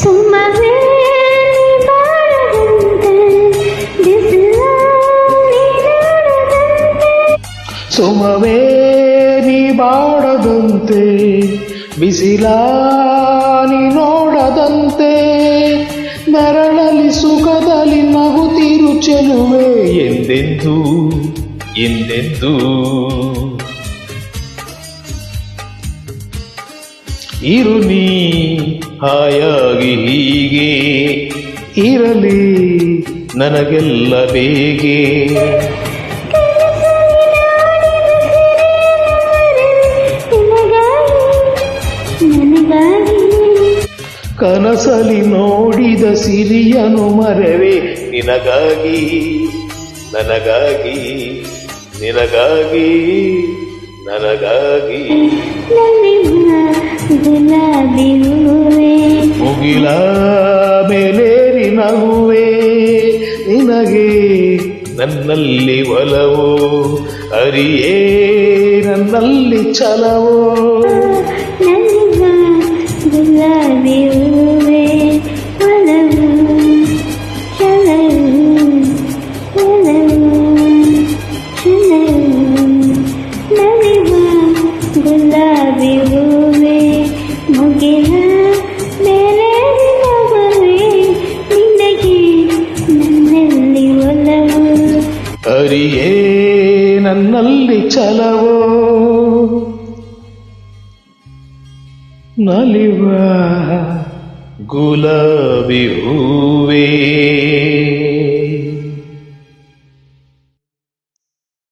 ಸುಮ್ಮನೆ ಬಾಳದಂತೆ ಸುಮವೇ ನೀ ಬಾಡದಂತೆ ಬಿಸಿಲಾನಿ ನೋಡದಂತೆ ನೆರಳಲಿ ಸುಖದಲ್ಲಿ ನಗುತ್ತಿರು ಚೆಲುವೆ ಎಂದೆಂದು ಎಂದೆಂದು ಇರು ನೀ ಹಾಯಾಗಿ ಹೀಗೆ ಇರಲಿ ನನಗೆಲ್ಲ ಬೇಗೆ ಕನಸಲಿ ನೋಡಿದ ಸಿರಿಯನು ಮರವೇ ನಿನಗಾಗಿ ನನಗಾಗಿ ನಿನಗಾಗಿ ನನಗಾಗಿ ಗುಲಾಬಿ ಹೂವೇ ಮುಗಿಲ ಮೇಲೇರಿ ನಗುವೆ ನಿನಗೆ ನನ್ನಲ್ಲಿ ಒಲವೋ ಅರಿಯೇ ನನ್ನಲ್ಲಿ ಛಲವೋ ಗುಲಾಬಿ ಹೂವೇ ಒಲವು ಛಲವು ಒಲವು ಛಲವು ನಲಿವ ಗುಲಾಬಿ ಹೂವೇ ಮುಗಿಲ ಮೇಲೆ ನಗುವೆ ನಿನಗೆ ನನ್ನಲ್ಲಿ ಒಲವು ಅರಿಯೇ ನನ್ನಲ್ಲಿ ಛಲವೋ ನಲಿವ ಗುಲಾಬಿ ಹೂವೇ